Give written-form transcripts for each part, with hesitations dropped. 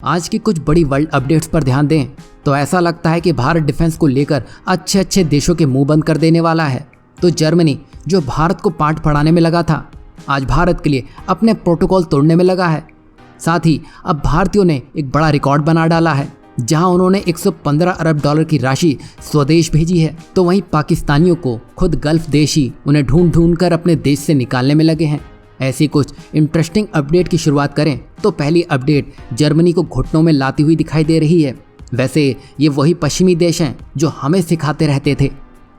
आज की कुछ बड़ी वर्ल्ड अपडेट्स पर ध्यान दें तो ऐसा लगता है कि भारत डिफेंस को लेकर अच्छे अच्छे देशों के मुंह बंद कर देने वाला है। तो जर्मनी जो भारत को पाठ पढ़ाने में लगा था, आज भारत के लिए अपने प्रोटोकॉल तोड़ने में लगा है। साथ ही अब भारतीयों ने एक बड़ा रिकॉर्ड बना डाला है, जहां उन्होंने 115 अरब डॉलर की राशि स्वदेश भेजी है। तो वहीं पाकिस्तानियों को खुद गल्फ देश ही उन्हें ढूंढ ढूंढ कर अपने देश से निकालने में लगे हैं। ऐसी कुछ इंटरेस्टिंग अपडेट की शुरुआत करें तो पहली अपडेट जर्मनी को घुटनों में लाती हुई दिखाई दे रही है। वैसे ये वही पश्चिमी देश हैं जो हमें सिखाते रहते थे।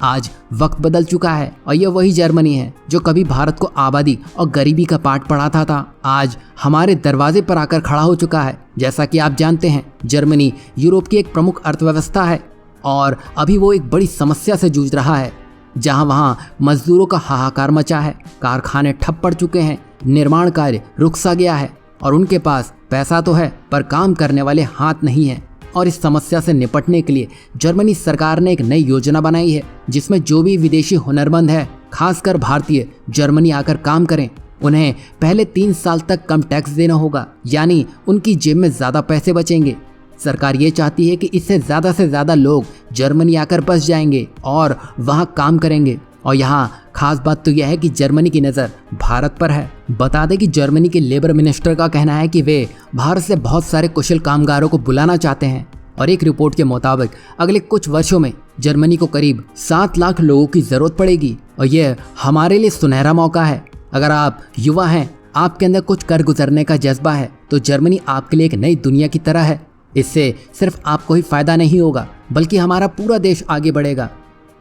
आज वक्त बदल चुका है और ये वही जर्मनी है जो कभी भारत को आबादी और गरीबी का पाठ पढ़ाता था, आज हमारे दरवाजे पर आकर खड़ा हो चुका है। जैसा कि आप जानते हैं, जर्मनी यूरोप की एक प्रमुख अर्थव्यवस्था है और अभी वो एक बड़ी समस्या से जूझ रहा है, जहां वहां मजदूरों का हाहाकार मचा है, कारखाने ठप पड़ चुके हैं, निर्माण कार्य रुक सा गया है और उनके पास पैसा तो है पर काम करने वाले हाथ नहीं है। और इस समस्या से निपटने के लिए जर्मनी सरकार ने एक नई योजना बनाई है, जिसमें जो भी विदेशी हुनरमंद है, खासकर भारतीय, जर्मनी आकर काम करें, उन्हें पहले 3 साल तक कम टैक्स देना होगा, यानी उनकी जेब में ज़्यादा पैसे बचेंगे। सरकार ये चाहती है कि इससे ज़्यादा से ज़्यादा लोग जर्मनी आकर बस जाएंगे और वहाँ काम करेंगे। और यहाँ खास बात तो यह है कि जर्मनी की नज़र भारत पर है। बता दें कि जर्मनी के लेबर मिनिस्टर का कहना है कि वे भारत से बहुत सारे कुशल कामगारों को बुलाना चाहते हैं और एक रिपोर्ट के मुताबिक अगले कुछ वर्षों में जर्मनी को करीब 7 लाख लोगों की ज़रूरत पड़ेगी और यह हमारे लिए सुनहरा मौका है। अगर आप युवा हैं, आपके अंदर कुछ कर गुजरने का जज्बा है, तो जर्मनी आपके लिए एक नई दुनिया की तरह है। इससे सिर्फ आपको ही फायदा नहीं होगा बल्कि हमारा पूरा देश आगे बढ़ेगा।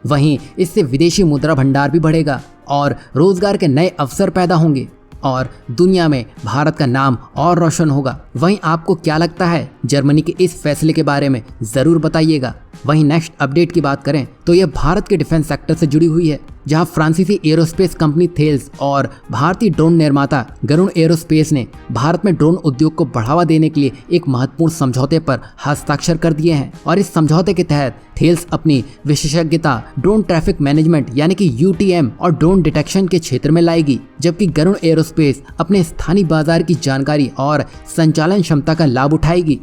वहीं इससे विदेशी मुद्रा भंडार भी बढ़ेगा और रोजगार के नए अवसर पैदा होंगे और दुनिया में भारत का नाम और रोशन होगा। वहीं आपको क्या लगता है जर्मनी के इस फैसले के बारे में, ज़रूर बताइएगा। वहीं नेक्स्ट अपडेट की बात करें तो यह भारत के डिफेंस सेक्टर से जुड़ी हुई है, जहां फ्रांसीसी एरोस्पेस कंपनी थेल्स और भारतीय ड्रोन निर्माता गरुड़ एरोस्पेस ने भारत में ड्रोन उद्योग को बढ़ावा देने के लिए एक महत्वपूर्ण समझौते पर हस्ताक्षर कर दिए हैं। और इस समझौते के तहत थेल्स अपनी विशेषज्ञता ड्रोन ट्रैफिक मैनेजमेंट यानी कि UTM और ड्रोन डिटेक्शन के क्षेत्र में लाएगी, जबकि गरुड़ एरोस्पेस अपने स्थानीय बाजार की जानकारी और संचालन क्षमता का लाभ उठाएगी।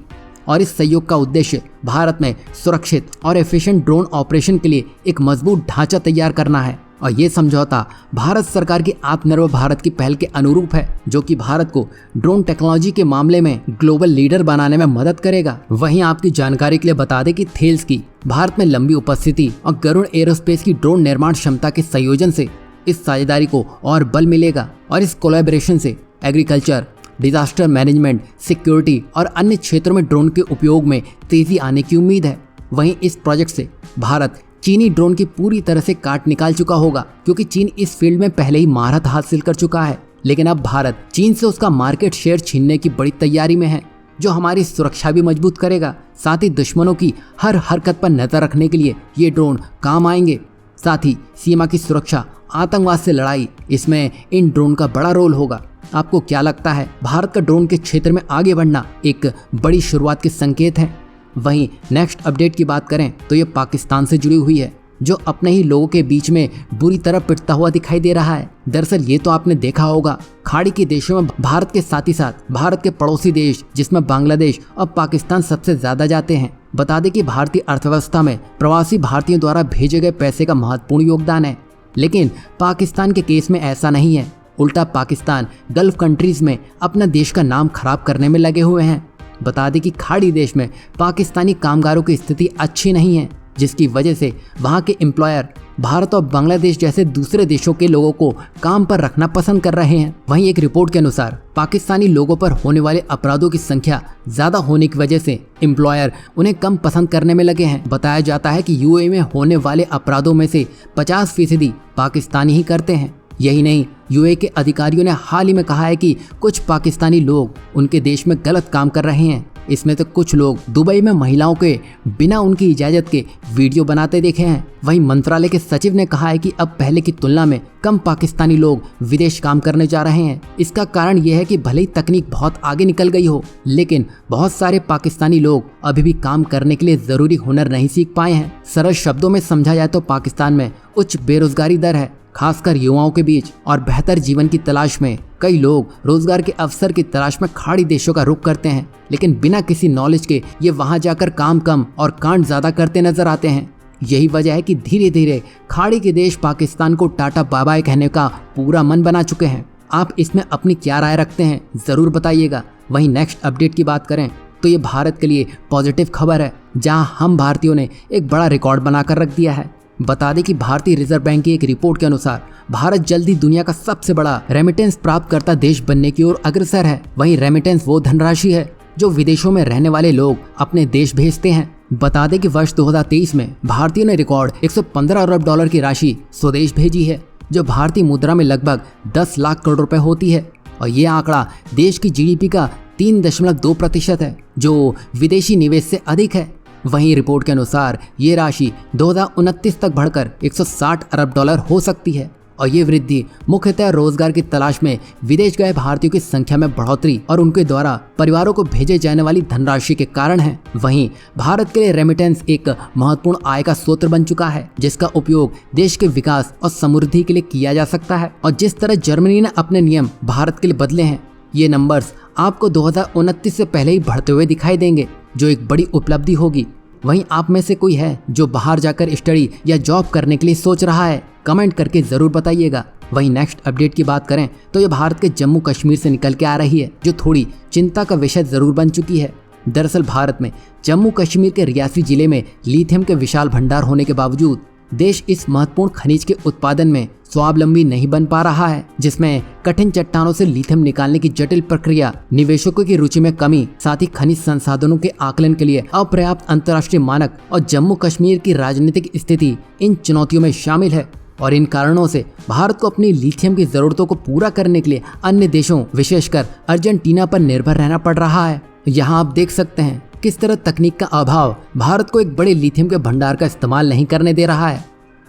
और इस सहयोग का उद्देश्य भारत में सुरक्षित और एफिशिएंट ड्रोन ऑपरेशन के लिए एक मजबूत ढांचा तैयार करना है। और ये समझौता भारत सरकार की आत्मनिर्भर भारत की पहल के अनुरूप है, जो कि भारत को ड्रोन टेक्नोलॉजी के मामले में ग्लोबल लीडर बनाने में मदद करेगा। वहीं आपकी जानकारी के लिए बता दें कि थेल्स की भारत में लंबी उपस्थिति और गरुड़ एरोस्पेस की ड्रोन निर्माण क्षमता के संयोजन से इस साझेदारी को और बल मिलेगा। और इस कोलैबोरेशन से एग्रीकल्चर, डिजास्टर मैनेजमेंट, सिक्योरिटी और अन्य क्षेत्रों में ड्रोन के उपयोग में तेजी आने की उम्मीद है। वहीं इस प्रोजेक्ट से भारत चीनी ड्रोन की पूरी तरह से काट निकाल चुका होगा, क्योंकि चीन इस फील्ड में पहले ही महारत हासिल कर चुका है। लेकिन अब भारत चीन से उसका मार्केट शेयर छीनने की बड़ी तैयारी में है, जो हमारी सुरक्षा भी मजबूत करेगा। साथ ही दुश्मनों की हर हरकत पर नजर रखने के लिए ये ड्रोन काम आएंगे। साथ ही सीमा की सुरक्षा, आतंकवाद से लड़ाई, इसमें इन ड्रोन का बड़ा रोल होगा। आपको क्या लगता है, भारत का ड्रोन के क्षेत्र में आगे बढ़ना एक बड़ी शुरुआत के संकेत है? वहीं नेक्स्ट अपडेट की बात करें तो ये पाकिस्तान से जुड़ी हुई है, जो अपने ही लोगों के बीच में बुरी तरह पिटता हुआ दिखाई दे रहा है। दरअसल ये तो आपने देखा होगा, खाड़ी के देशों में भारत के साथ ही साथ भारत के पड़ोसी देश जिसमें बांग्लादेश और पाकिस्तान सबसे ज्यादा जाते हैं। बता दें कि भारतीय अर्थव्यवस्था में प्रवासी भारतीयों द्वारा भेजे गए पैसे का महत्वपूर्ण योगदान है। लेकिन पाकिस्तान के केस में ऐसा नहीं है। उल्टा पाकिस्तान गल्फ कंट्रीज में अपना देश का नाम खराब करने में लगे हुए हैं। बता दें कि खाड़ी देश में पाकिस्तानी कामगारों की स्थिति अच्छी नहीं है, जिसकी वजह से वहां के एम्प्लॉयर भारत और बांग्लादेश जैसे दूसरे देशों के लोगों को काम पर रखना पसंद कर रहे हैं। वहीं एक रिपोर्ट के अनुसार पाकिस्तानी लोगों पर होने वाले अपराधों की संख्या ज्यादा होने की वजह से एम्प्लॉयर उन्हें कम पसंद करने में लगे हैं। बताया जाता है कि UAE में होने वाले अपराधों में से 50% पाकिस्तानी ही करते हैं। यही नहीं, UAE के अधिकारियों ने हाल ही में कहा है कि कुछ पाकिस्तानी लोग उनके देश में गलत काम कर रहे हैं। इसमें तो कुछ लोग दुबई में महिलाओं के बिना उनकी इजाज़त के वीडियो बनाते देखे हैं। वहीं मंत्रालय के सचिव ने कहा है कि अब पहले की तुलना में कम पाकिस्तानी लोग विदेश काम करने जा रहे हैं। इसका कारण यह है कि भले ही तकनीक बहुत आगे निकल गई हो, लेकिन बहुत सारे पाकिस्तानी लोग अभी भी काम करने के लिए ज़रूरी हुनर नहीं सीख पाए हैं। सरल शब्दों में समझा जाए तो पाकिस्तान में उच्च बेरोजगारी दर है, खासकर युवाओं के बीच, और बेहतर जीवन की तलाश में कई लोग रोजगार के अवसर की तलाश में खाड़ी देशों का रुख करते हैं, लेकिन बिना किसी नॉलेज के ये वहां जाकर काम कम और कांड ज्यादा करते नजर आते हैं। यही वजह है कि धीरे धीरे खाड़ी के देश पाकिस्तान को टाटा बाय बाय कहने का पूरा मन बना चुके हैं। आप इसमें अपनी क्या राय रखते हैं, जरूर बताइएगा। वहीं नेक्स्ट अपडेट की बात करें तो ये भारत के लिए पॉजिटिव खबर है, जहां हम भारतीयों ने एक बड़ा रिकॉर्ड बनाकर रख दिया है। बता दें कि भारतीय रिजर्व बैंक की एक रिपोर्ट के अनुसार भारत जल्दी दुनिया का सबसे बड़ा रेमिटेंस प्राप्त करता देश बनने की ओर अग्रसर है। वहीं रेमिटेंस वो धनराशि है जो विदेशों में रहने वाले लोग अपने देश भेजते हैं। बता दें कि वर्ष 2023 में भारतीयों ने रिकॉर्ड 115 अरब डॉलर की राशि स्वदेश भेजी है, जो भारतीय मुद्रा में लगभग 10 लाख करोड़ रुपए होती है। और ये आंकड़ा देश की जीडीपी का 3.2% है, जो विदेशी निवेश से अधिक है। वहीं रिपोर्ट के अनुसार ये राशि 2029 तक बढ़कर 160 अरब डॉलर हो सकती है। और ये वृद्धि मुख्यतः रोजगार की तलाश में विदेश गए भारतीयों की संख्या में बढ़ोतरी और उनके द्वारा परिवारों को भेजे जाने वाली धनराशि के कारण है। वहीं भारत के लिए रेमिटेंस एक महत्वपूर्ण आय का स्रोत बन चुका है, जिसका उपयोग देश के विकास और समृद्धि के लिए किया जा सकता है। और जिस तरह जर्मनी ने अपने नियम भारत के लिए बदले हैं, ये नंबर्स आपको 2029 से पहले ही बढ़ते हुए दिखाई देंगे, जो एक बड़ी उपलब्धि होगी। वहीं आप में से कोई है जो बाहर जाकर स्टडी या जॉब करने के लिए सोच रहा है, कमेंट करके जरूर बताइएगा। वहीं नेक्स्ट अपडेट की बात करें तो ये भारत के जम्मू कश्मीर से निकल के आ रही है, जो थोड़ी चिंता का विषय जरूर बन चुकी है। दरअसल भारत में जम्मू कश्मीर के रियासी जिले में लिथियम के विशाल भंडार होने के बावजूद देश इस महत्वपूर्ण खनिज के उत्पादन में स्वावलंबी नहीं बन पा रहा है, जिसमें कठिन चट्टानों से लिथियम निकालने की जटिल प्रक्रिया, निवेशकों की रुचि में कमी, साथ ही खनिज संसाधनों के आकलन के लिए अपर्याप्त अंतर्राष्ट्रीय मानक और जम्मू कश्मीर की राजनीतिक स्थिति इन चुनौतियों में शामिल है। और इन कारणों से भारत को अपनी लिथियम की जरूरतों को पूरा करने के लिए अन्य देशों, विशेषकर अर्जेंटीना पर निर्भर रहना पड़ रहा है। यहाँ आप देख सकते हैं किस तरह तकनीक का अभाव भारत को एक बड़े लिथियम के भंडार का इस्तेमाल नहीं करने दे रहा है।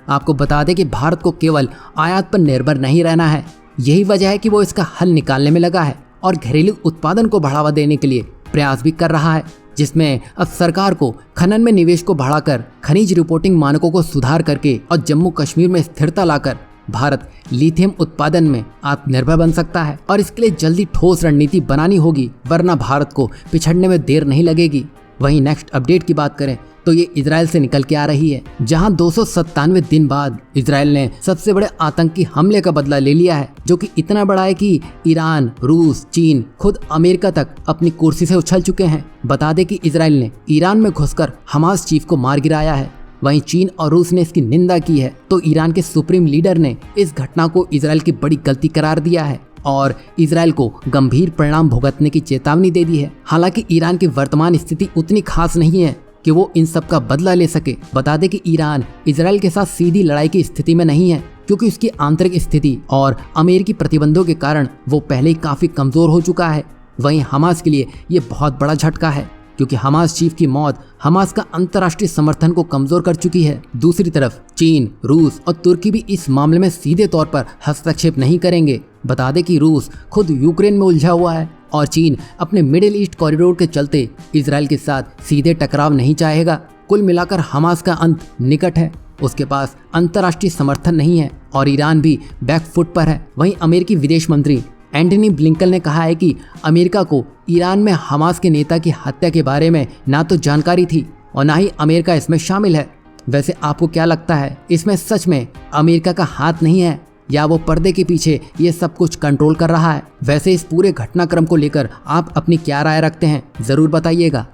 आपको बता दें कि भारत को केवल आयात पर निर्भर नहीं रहना है। यही वजह है कि वो इसका हल निकालने में लगा है और घरेलू उत्पादन को बढ़ावा देने के लिए प्रयास भी कर रहा है, जिसमें अब सरकार को खनन में निवेश को बढ़ाकर खनिज रिपोर्टिंग मानकों को सुधार करके और जम्मू कश्मीर में स्थिरता लाकर भारत लिथियम उत्पादन में आत्मनिर्भर बन सकता है। और इसके लिए जल्दी ठोस रणनीति बनानी होगी, वरना भारत को पिछड़ने में देर नहीं लगेगी। वहीं नेक्स्ट अपडेट की बात करें तो ये इजराइल से निकल के आ रही है, जहां 297 दिन बाद इजराइल ने सबसे बड़े आतंकी हमले का बदला ले लिया है, जो कि इतना बड़ा है कि ईरान, रूस, चीन, खुद अमेरिका तक अपनी कुर्सी से उछल चुके हैं। बता दें कि इजराइल ने ईरान में घुसकर हमास चीफ को मार गिराया है। वहीं चीन और रूस ने इसकी निंदा की है, तो ईरान के सुप्रीम लीडर ने इस घटना को इजराइल की बड़ी गलती करार दिया है और इजराइल को गंभीर परिणाम भुगतने की चेतावनी दे दी है। हालांकि ईरान की वर्तमान स्थिति उतनी खास नहीं है कि वो इन सब का बदला ले सके। बता दें कि ईरान इजराइल के साथ सीधी लड़ाई की स्थिति में नहीं है, क्योंकि उसकी आंतरिक स्थिति और अमेरिकी प्रतिबंधों के कारण वो पहले ही काफी कमजोर हो चुका है। वहीं हमास के लिए ये बहुत बड़ा झटका है, क्योंकि हमास चीफ की मौत हमास का अंतर्राष्ट्रीय समर्थन को कमजोर कर चुकी है। दूसरी तरफ चीन, रूस और तुर्की भी इस मामले में सीधे तौर पर हस्तक्षेप नहीं करेंगे। बता दें कि रूस खुद यूक्रेन में उलझा हुआ है और चीन अपने मिडिल ईस्ट कॉरिडोर के चलते इजराइल के साथ सीधे टकराव नहीं चाहेगा। कुल मिलाकर हमास का अंत निकट है, उसके पास अंतर्राष्ट्रीय समर्थन नहीं है और ईरान भी बैकफुट पर है। वहीं अमेरिकी विदेश मंत्री एंटनी ब्लिंकन ने कहा है कि अमेरिका को ईरान में हमास के नेता की हत्या के बारे में ना तो जानकारी थी और ना ही अमेरिका इसमें शामिल है। वैसे आपको क्या लगता है, इसमें सच में अमेरिका का हाथ नहीं है या वो पर्दे के पीछे ये सब कुछ कंट्रोल कर रहा है? वैसे इस पूरे घटनाक्रम को लेकर आप अपनी क्या राय रखते हैं, जरूर बताइएगा।